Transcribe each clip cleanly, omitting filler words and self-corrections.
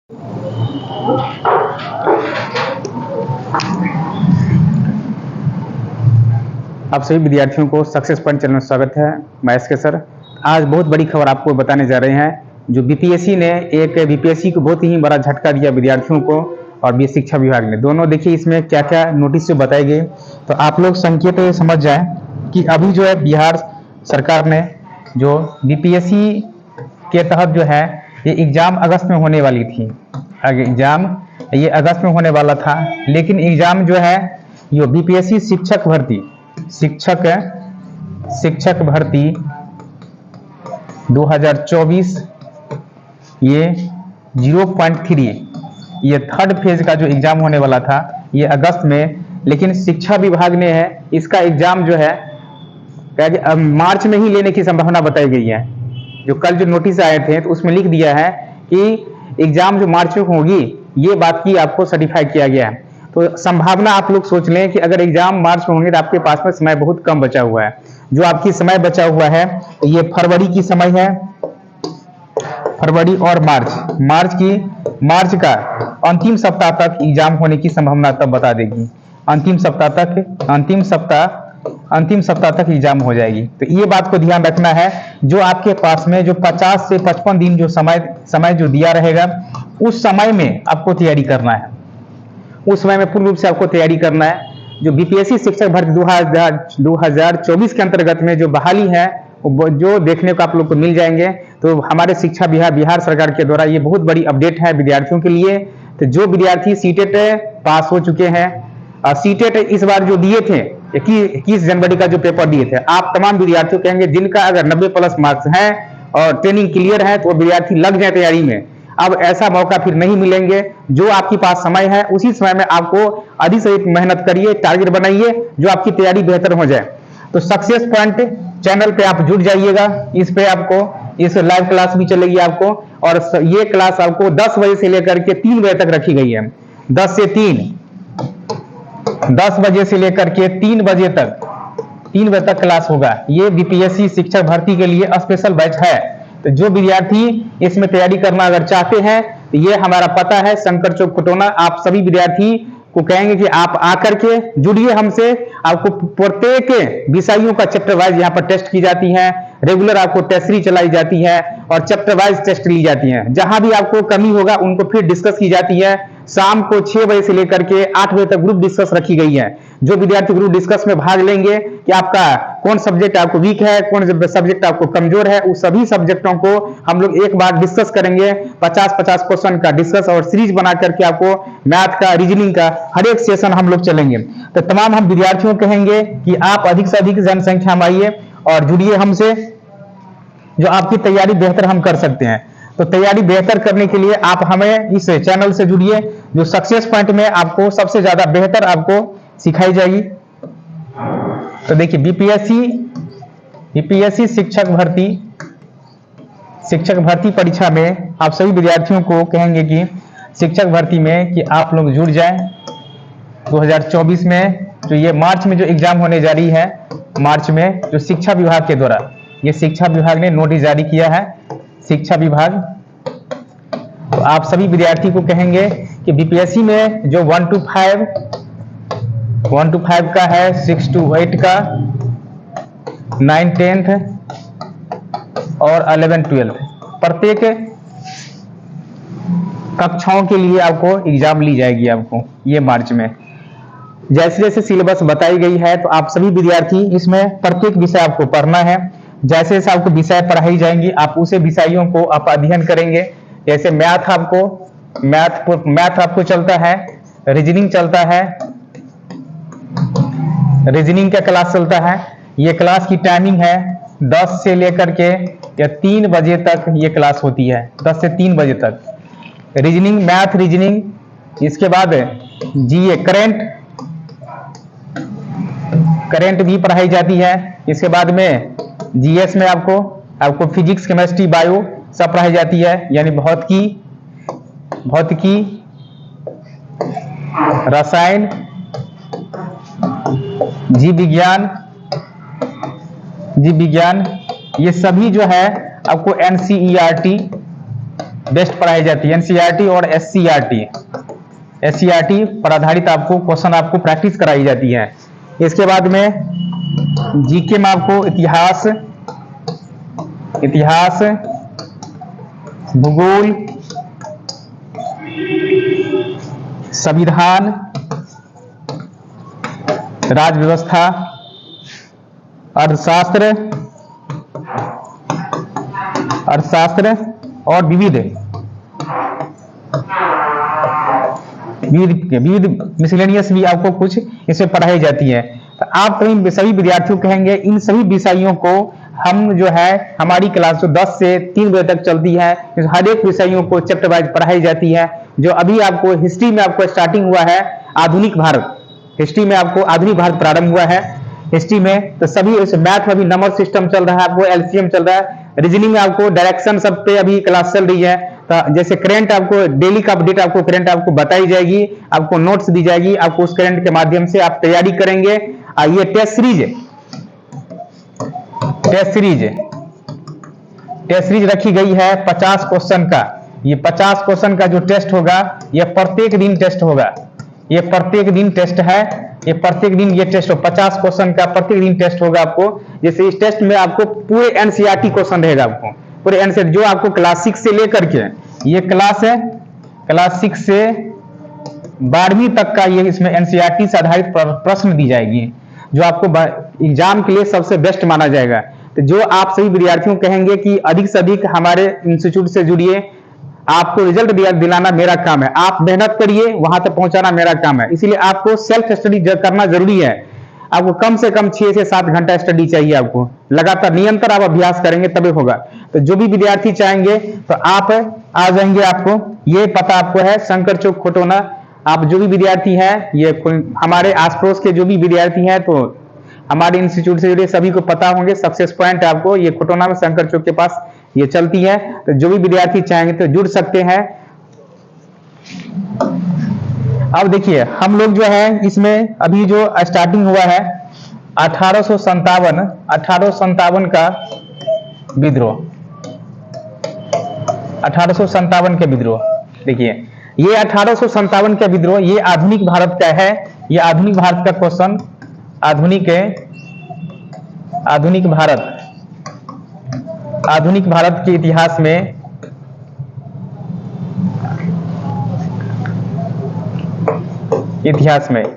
आप सभी विद्यार्थियों को सक्सेस पॉइंट चैनल में स्वागत है। मैं एसके सर। आज बहुत बड़ी खबर आपको बताने जा रहे हैं। जो बीपीएससी ने एक बीपीएससी को बहुत ही बड़ा झटका दिया विद्यार्थियों को और भी शिक्षा विभाग ने दोनों। देखिए इसमें क्या क्या नोटिस जो बताई गई, तो आप लोग संकेत समझ जाएं कि अभी जो है बिहार सरकार ने जो बीपीएससी के तहत जो है ये एग्जाम अगस्त में होने वाली थी। एग्जाम ये अगस्त में होने वाला था, लेकिन एग्जाम जो है ये बीपीएससी शिक्षक भर्ती 2024 ये 0.3 ये थर्ड फेज का जो एग्जाम होने वाला था ये अगस्त में, लेकिन शिक्षा विभाग ने है इसका एग्जाम जो है मार्च में ही लेने की संभावना बताई गई है। जो कल जो नोटिस आए थे तो उसमें लिख दिया है कि एग्जाम जो मार्च में होगी, ये बात की आपको सर्टिफाई किया गया है। तो संभावना आप लोग सोच लें कि अगर एग्जाम मार्च में होंगे तो आपके पास में समय बहुत कम बचा हुआ है। जो आपकी समय बचा हुआ है ये फरवरी की समय है, फरवरी और मार्च का अंतिम सप्ताह तक एग्जाम होने की संभावना तब बता देगी। अंतिम सप्ताह तक एग्जाम हो जाएगी। तो ये बात को ध्यान रखना है। जो आपके पास में जो 50 से 55 दिन जो समय जो दिया रहेगा, उस समय में आपको तैयारी करना है। उस समय में पूर्ण रूप से आपको तैयारी करना है। जो बीपीएससी शिक्षक भर्ती 2024 के अंतर्गत में जो बहाली है जो देखने को आप लोग को मिल जाएंगे। तो हमारे शिक्षा बिहार सरकार के द्वारा ये बहुत बड़ी अपडेट है विद्यार्थियों के लिए। तो जो विद्यार्थी सीटेट पास हो चुके हैं, सीटेट इस बार जो दिए थे 21 जनवरी का जो पेपर दिए थे, आप तमाम विद्यार्थियों कहेंगे जिनका अगर 90+ मार्क्स हैं और ट्रेनिंग क्लियर है तो वो विद्यार्थी लग जाए तैयारी में। अब ऐसा मौका फिर नहीं मिलेंगे। जो आपके पास समय है उसी समय में आपको अधिक से अधिक मेहनत करिए, टारगेट बनाइए जो आपकी तैयारी बेहतर हो जाए। तो सक्सेस पॉइंट चैनल पे आप जुड़ जाइएगा। इस पे आपको इस लाइव क्लास भी चलेगी आपको, और ये क्लास आपको 10 बजे से लेकर के 3 बजे तक रखी गई है। 10 बजे से लेकर के 3 बजे तक क्लास होगा। ये बीपीएससी शिक्षक भर्ती के लिए स्पेशल बैच है। तो जो विद्यार्थी इसमें तैयारी करना अगर चाहते हैं तो ये हमारा पता है शंकर चौक खटोना। आप सभी विद्यार्थी को कहेंगे कि आप आकर के जुड़िए हमसे। आपको प्रत्येक विषयों का चैप्टर वाइज यहाँ पर टेस्ट की जाती है। रेगुलर आपको टेस्ट सीरीज चलाई जाती है और चैप्टर वाइज टेस्ट ली जाती है। जहां भी आपको कमी होगा उनको फिर डिस्कस की जाती है। शाम को 6 बजे से लेकर के 8 बजे तक ग्रुप डिस्कस रखी गई है। जो विद्यार्थी ग्रुप डिस्कस में भाग लेंगे कि आपका कौन सब्जेक्ट आपको वीक है, कौन सब्जेक्ट आपको कमजोर है, उस सभी सब्जेक्टों को हम लोग एक बार डिस्कस करेंगे। 50-50 क्वेश्चन का डिस्कस और सीरीज बना करके आपको मैथ का, रीजनिंग का हर एक सेशन हम लोग चलेंगे। तो तमाम हम विद्यार्थियों कहेंगे कि आप अधिक से अधिक जनसंख्या में आइए और जुड़िए हमसे, जो आपकी तैयारी बेहतर हम कर सकते हैं। तो तैयारी बेहतर करने के लिए आप हमें इस चैनल से जुड़िए, जो सक्सेस पॉइंट में आपको सबसे ज्यादा बेहतर आपको सिखाई जाएगी। तो देखिए बीपीएससी शिक्षक भर्ती परीक्षा में आप सभी विद्यार्थियों को कहेंगे कि शिक्षक भर्ती में कि आप लोग जुड़ जाएं। 2024 में जो ये मार्च में जो एग्जाम होने जा रही है, मार्च में जो शिक्षा विभाग के द्वारा ये शिक्षा विभाग ने नोटिस जारी किया है। शिक्षा विभाग, तो आप सभी विद्यार्थी को कहेंगे कि बीपीएससी में जो 1 to 5 का है, 6 to 8 का, 9, 10th और 11, 12 प्रत्येक कक्षाओं के लिए आपको एग्जाम ली जाएगी आपको ये मार्च में। जैसे जैसे सिलेबस बताई गई है तो आप सभी विद्यार्थी इसमें प्रत्येक विषय आपको पढ़ना है। जैसे जैसे आपको विषय पढ़ाई जाएंगी आप उसे विषयों को आप अध्ययन करेंगे। जैसे मैथ आपको चलता है, रीजनिंग चलता है, रीजनिंग का क्लास चलता है। ये क्लास की टाइमिंग है 10 से लेकर के या 3 बजे तक ये क्लास होती है। 10 से 3 बजे तक रीजनिंग, मैथ, रीजनिंग। इसके बाद जीए करंट भी पढ़ाई जाती है। इसके बाद में जीएस में आपको फिजिक्स, केमिस्ट्री, बायो सब पढ़ाई जाती है। यानी भौतिकी, रसायन, जीव विज्ञान ये सभी जो है आपको एनसीईआरटी बेस्ट पढ़ाई जाती है। एनसीईआरटी और एससीईआरटी पर आधारित आपको क्वेश्चन आपको प्रैक्टिस कराई जाती है। इसके बाद में जीके में आपको इतिहास, भूगोल, संविधान, राज्य व्यवस्था, अर्थशास्त्र और विविध मिसलेनियस भी आपको कुछ इसमें पढ़ाई जाती है। तो आप सभी विद्यार्थियों कहेंगे इन सभी विषयों को हम जो है हमारी क्लास जो 10 से 3 बजे तक चलती है, हर एक विषयों को चैप्टर वाइज पढ़ाई जाती है। जो अभी आपको हिस्ट्री में आपको स्टार्टिंग हुआ है, आधुनिक भारत, हिस्ट्री में आपको आधुनिक भारत प्रारंभ हुआ है हिस्ट्री में। तो सभी मैथ में भी नंबर सिस्टम चल रहा है, आपको एलसीएम चल रहा है। रीजनिंग में आपको डायरेक्शन सब पे अभी क्लास चल रही है। तो जैसे करंट आपको डेली का अपडेट आपको करंट आपको बताई जाएगी, आपको नोट्स दी जाएगी, आपको उस करंट के माध्यम से आप तैयारी करेंगे। ये टेस्ट सीरीज रखी गई है 50 क्वेश्चन का। ये 50 क्वेश्चन का जो टेस्ट होगा ये प्रत्येक दिन टेस्ट होगा। ये प्रत्येक दिन टेस्ट है, ये प्रत्येक दिन ये टेस्ट हो 50 क्वेश्चन का प्रत्येक दिन टेस्ट होगा आपको। जैसे इस टेस्ट में आपको पूरे एनसीईआरटी क्वेश्चन रहेगा, आपको पूरे एनसीईआरटी जो आपको क्लास 6 से लेकर के ये क्लास है, क्लास 6 से 12वीं तक का ये इसमें एनसीईआरटी से आधारित प्रश्न दी जाएगी, जो आपको एग्जाम के लिए सबसे बेस्ट माना जाएगा। तो जो आप सभी विद्यार्थियों कहेंगे कि अधिक से अधिक हमारे इंस्टीट्यूट से जुड़िए, आपको रिजल्ट दिलाना मेरा काम है, आप मेहनत करिए, वहां तक पहुंचाना मेरा काम है। इसीलिए आपको सेल्फ स्टडी करना जरूरी है। आपको कम से कम 6 से 7 घंटा स्टडी चाहिए, आपको लगातार निरंतर आप अभ्यास करेंगे तभी होगा। तो जो भी विद्यार्थी चाहेंगे तो आप आ जाएंगे, आपको ये पता आपको है शंकर चौक खोटोना। आप जो भी विद्यार्थी हैं, ये हमारे आस पड़ोस के जो भी विद्यार्थी हैं तो हमारे इंस्टीट्यूट से जुड़े सभी को पता होंगे। सक्सेस पॉइंट आपको ये खोटोना में शंकर चौक के पास ये चलती है। तो जो भी विद्यार्थी चाहेंगे तो जुड़ सकते हैं। अब देखिए हम लोग जो है इसमें अभी जो स्टार्टिंग हुआ है 1857 का विद्रोह, 1857 के विद्रोह। देखिए ये 1857 का विद्रोह ये आधुनिक भारत का है। ये आधुनिक भारत का क्वेश्चन, आधुनिक भारत के इतिहास में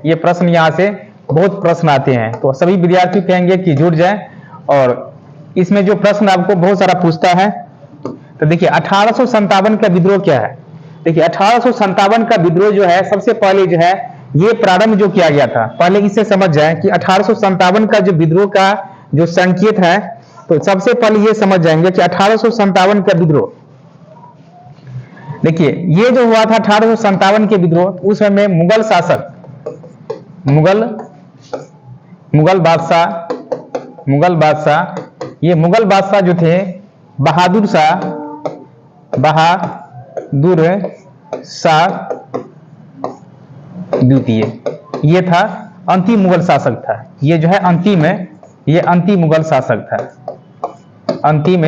ये प्रश्न यहां से बहुत प्रश्न आते हैं। तो सभी विद्यार्थी कहेंगे कि जुड़ जाएं। और इसमें जो प्रश्न आपको बहुत सारा पूछता है, तो देखिए 1857 का विद्रोह क्या है। देखिए 1857 का विद्रोह जो है सबसे पहले जो है ये प्रारंभ जो किया गया था, पहले इससे समझ जाए कि 1857 का जो विद्रोह का जो संकेत है, तो सबसे पहले ये समझ जाएंगे कि 1857 का विद्रोह, देखिए ये जो हुआ था 1857 के विद्रोह, उस समय मुगल शासक, मुगल बादशाह जो थे बहादुर शाह द्वितीय, ये था अंतिम मुगल शासक था। ये जो है अंतिम मुगल शासक था, अंतिम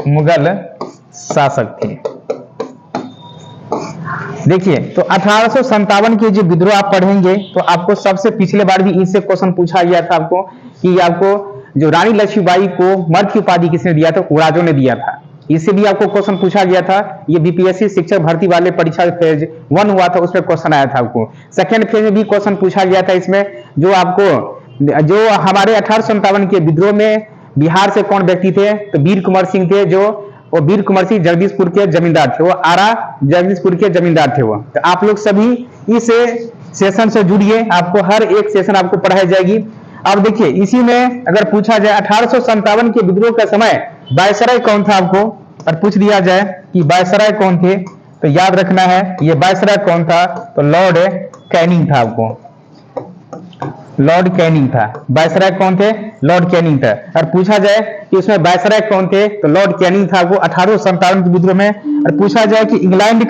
मुगल शासक थे। देखिए तो 1857 के जो विद्रोह आप पढ़ेंगे तो आपको सबसे पिछले बार भी इससे क्वेश्चन पूछा गया था आपको कि आपको जो रानी लक्ष्मीबाई को मर्द की उपाधि किसने दिया था, राजों ने दिया था। इससे भी आपको क्वेश्चन पूछा गया था। ये बीपीएससी शिक्षक भर्ती वाले परीक्षा फेज 1 हुआ था, उसमें क्वेश्चन आया था आपको। सेकेंड फेज में भी क्वेश्चन पूछा गया था इसमें, जो हमारे 1857 के विद्रोह में बिहार से कौन व्यक्ति थे, तो वीर कुंवर सिंह थे। वो वीर कुंवर सिंह जगदीशपुर के जमींदार थे, वो आरा जगदीशपुर के जमींदार थे वो। तो आप लोग सभी इस सेशन से जुड़िए, आपको हर एक सेशन आपको पढ़ाई जाएगी। अब देखिए इसी में अगर पूछा जाए 1857 के विद्रोह का समय वायसराय कौन था आपको, और पूछ दिया जाए कि वायसराय कौन थे, तो याद रखना है ये वायसराय कौन था, तो लॉर्ड कैनिंग था। आपको लॉर्ड कैनिंग था। वायसराय कौन थे, लॉर्ड कैनिंग था। और पूछा जाए कि उसमें वायसराय कौन थे, तो लॉर्ड कैनिंग था वो 1857 के विद्रोह में। और पूछा जाए कि इंग्लैंड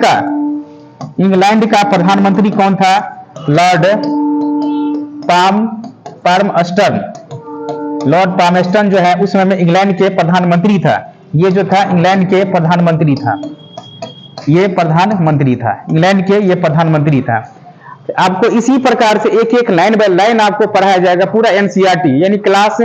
का प्रधानमंत्री कौन था, लॉर्ड पाल्मस्टन। लॉर्ड पाल्मस्टन जो है उस समय में इंग्लैंड के प्रधानमंत्री था। ये जो था इंग्लैंड के प्रधानमंत्री था। ये प्रधानमंत्री था, इंग्लैंड के ये प्रधानमंत्री था। आपको इसी प्रकार से एक एक लाइन बाय लाइन आपको पढ़ाया जाएगा, पूरा एनसीईआरटी, यानी क्लास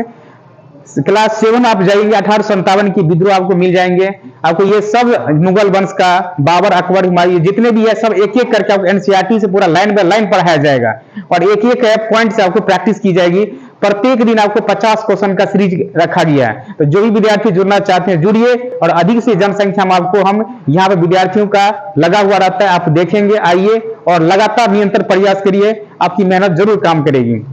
7 आप जाएंगे 1857 की विद्रोह आपको मिल जाएंगे। आपको ये सब मुगल वंश का, बाबर, अकबर, हुमायूं, जितने भी है सब एक एक करके आपको एनसीईआरटी से पूरा लाइन बाय लाइन पढ़ाया जाएगा और एक एक पॉइंट से आपको प्रैक्टिस की जाएगी। प्रत्येक दिन आपको 50 क्वेश्चन का सीरीज रखा गया है। तो जो भी विद्यार्थी जुड़ना चाहते हैं जुड़िए, और अधिक से जनसंख्या में आपको हम यहाँ पे विद्यार्थियों का लगा हुआ रहता है, आप देखेंगे, आइए और लगातार निरंतर प्रयास करिए, आपकी मेहनत जरूर काम करेगी।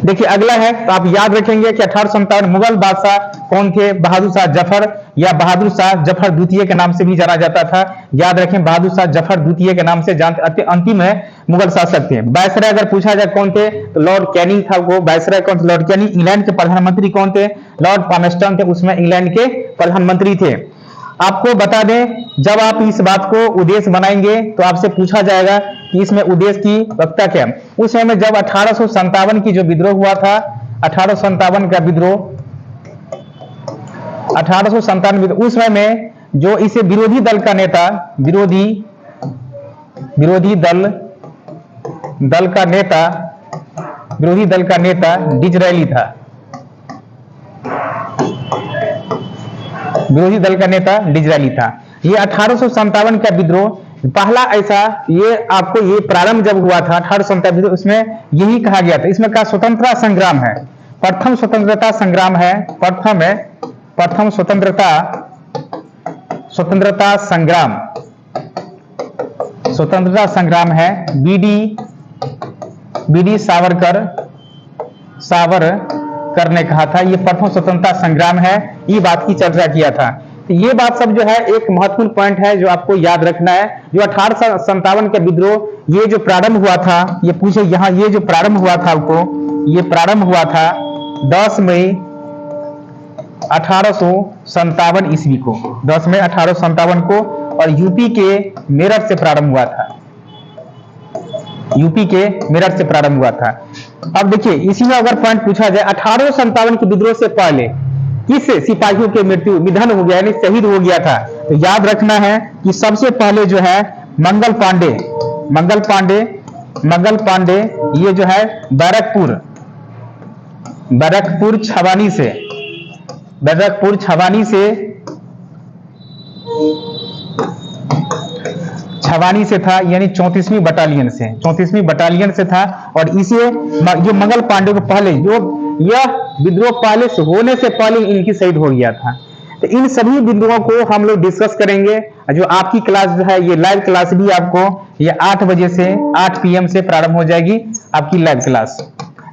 देखिए अगला है, तो आप याद रखेंगे कि 1857 मुगल बादशाह कौन थे? बहादुर शाह जफर, या बहादुर शाह जफर द्वितीय के नाम से भी जाना जाता था। याद रखें, बहादुर शाह जफर द्वितीय के नाम से जानते, अंतिम है मुगल शासक थे। वायसराय अगर पूछा जाए कौन थे, तो लॉर्ड कैनिंग था वो वायसराय। कौन थे? Lord Canning. इंग्लैंड के प्रधानमंत्री कौन थे? लॉर्ड पामेस्टन थे, उसमें इंग्लैंड के प्रधानमंत्री थे। आपको बता दें, जब आप इस बात को उद्देश्य बनाएंगे तो आपसे पूछा जाएगा कि इसमें उद्देश्य की वक्ता क्या। उस समय में जब 1857 की जो विद्रोह हुआ था, 1857 का विद्रोह, 1857 विद्रोह, उस समय में जो इसे विरोधी दल का नेता, विरोधी दल का नेता डिज़रायली था। विरोधी दल का नेता डिज़रायली था। ये 1857 का विद्रोह पहला ऐसा, ये आपको ये प्रारंभ जब हुआ था 1857 विद्रोह, उसमें यही कहा गया था, इसमें का स्वतंत्रता संग्राम है, प्रथम स्वतंत्रता संग्राम है, प्रथम स्वतंत्रता संग्राम है। बीडी सावरकर ने कहा था, ये प्रथम स्वतंत्रता संग्राम है, ये बात की चर्चा किया था। तो ये बात सब जो है एक महत्वपूर्ण पॉइंट है जो आपको याद रखना है। जो 1857 का विद्रोह ये जो प्रारंभ हुआ था, ये पूछे यहाँ, ये जो प्रारंभ हुआ था आपको, ये प्रारंभ हुआ था 10 मई 1857 ईस्वी को, 10 मई 1857 को, और यूपी के मेरठ से प्रारंभ हुआ था। यूपी के मेरठ से प्रारंभ हुआ था। अब देखिए इसी में अगर पॉइंट पूछा जाए, 1857 के विद्रोह से पहले किस सिपाहियों के निधन हो गया, यानी शहीद हो गया था, तो याद रखना है कि सबसे पहले जो है मंगल पांडे, ये जो है बैरकपुर छावनी से था, यानी 34वीं बटालियन से था। और इसे जो मंगल पांडे को पहले, जो यह विद्रोह पहले से होने से पहले इनकी शहीद हो गया था। तो इन सभी बिंदुओं को हम लोग डिस्कस करेंगे। जो आपकी क्लास जो है, ये लाइव क्लास भी आपको ये 8 बजे से 8 PM से प्रारंभ हो जाएगी आपकी लाइव क्लास।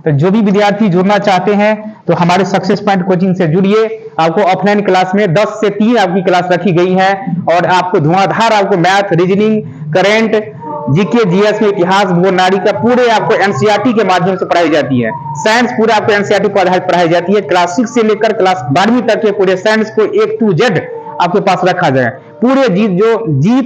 तो जो भी विद्यार्थी जुड़ना चाहते हैं तो हमारे सक्सेस पॉइंट कोचिंग से जुड़िए। आपको ऑफलाइन क्लास में 10 से 3 आपकी क्लास रखी गई है, और आपको धुआंधार आपको math, reasoning, current, GK, GS में इतिहास, भूगोल, नारी का पूरे आपको एनसीईआरटी के माध्यम से पढ़ाई जाती है। साइंस पूरे आपको एनसीईआरटी पर आधारित पढ़ाई जाती है। क्लास 6 से लेकर क्लास 12वीं तक के पूरे साइंस को A to Z आपके पास रखा जाए। पूरे जी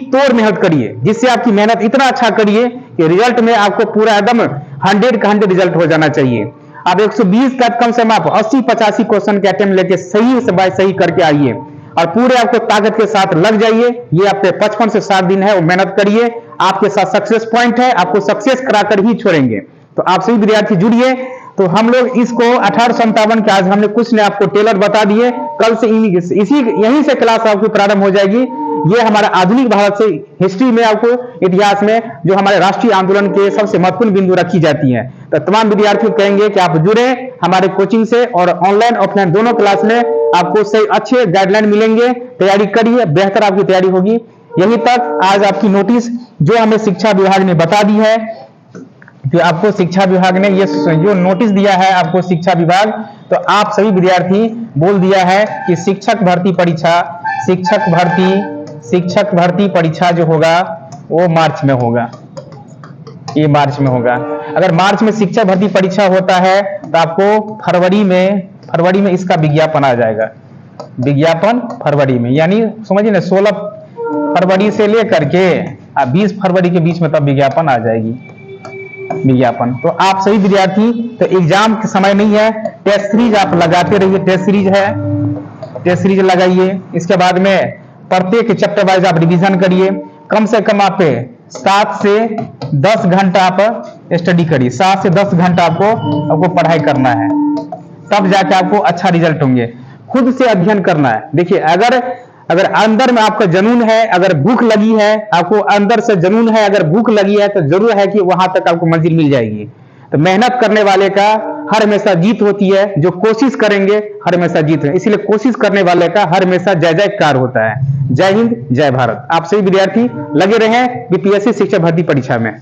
तोड़ मेहनत करिए, जिससे आपकी मेहनत इतना अच्छा करिए कि रिजल्ट में आपको पूरा एकदम 100 का 100 रिजल्ट हो जाना चाहिए। आप 120 का कम से कम आप 80-85 क्वेश्चन के अटेम्प्ट लेके सही से बाय सही करके आइए, और पूरे आपको ताकत के साथ लग जाइए। ये आपके 55 से 60 दिन है, वो मेहनत करिए। आपके साथ सक्सेस पॉइंट है, आपको सक्सेस कराकर ही छोड़ेंगे। तो आप सभी विद्यार्थी जुड़िए। तो हम लोग इसको 1857 के आज हमने कुछ ने आपको टेलर बता दिए। कल से यहीं से क्लास आपकी प्रारंभ हो जाएगी। ये हमारा आधुनिक भारत से हिस्ट्री में, आपको इतिहास में जो हमारे राष्ट्रीय आंदोलन के सबसे महत्वपूर्ण बिंदु रखी जाती हैं। तो तमाम विद्यार्थी कहेंगे कि आप जुड़े हमारे कोचिंग से, और ऑनलाइन ऑफलाइन दोनों क्लास में आपको सही अच्छे गाइडलाइन मिलेंगे। तैयारी करिए, बेहतर आपकी तैयारी होगी। यहीं तक आज आपकी नोटिस जो हमें शिक्षा विभाग ने बता दी है, जो आपको शिक्षा विभाग ने ये जो नोटिस दिया है आपको शिक्षा विभाग, तो आप सभी विद्यार्थी बोल दिया है कि शिक्षक भर्ती परीक्षा जो होगा वो मार्च में होगा। ये मार्च में होगा। अगर मार्च में शिक्षक भर्ती परीक्षा होता है तो आपको फरवरी में इसका विज्ञापन आ जाएगा। विज्ञापन फरवरी में, यानी समझिए ना 16 फरवरी से लेकर के 20 फरवरी के बीच में तब विज्ञापन आ जाएगी। विज्ञापन तो आप सभी विद्यार्थी, तो एग्जाम के समय नहीं है, टेस्ट सीरीज आप लगाते रहिए। टेस्ट सीरीज लगाइए। इसके बाद में प्रत्येक चैप्टर वाइज आप रिवीजन करिए। कम से कम आप 7 से 10 घंटा आप स्टडी करिए। 7 से 10 घंटा आपको पढ़ाई करना है, तब जाके आपको अच्छा रिजल्ट होंगे। खुद से अध्ययन करना है। देखिए, अगर अंदर में आपका जुनून है, अगर भूख लगी है, आपको अंदर से जुनून है, अगर भूख लगी है तो जरूर है कि वहां तक आपको मंजिल मिल जाएगी। तो मेहनत करने वाले का हर हमेशा जीत होती है, जो कोशिश करेंगे हर हमेशा जीत है। इसलिए कोशिश करने वाले का हर हमेशा जय जयकार होता है। जय हिंद, जय भारत। आप सभी विद्यार्थी लगे रहें बीपीएससी शिक्षक भर्ती परीक्षा में।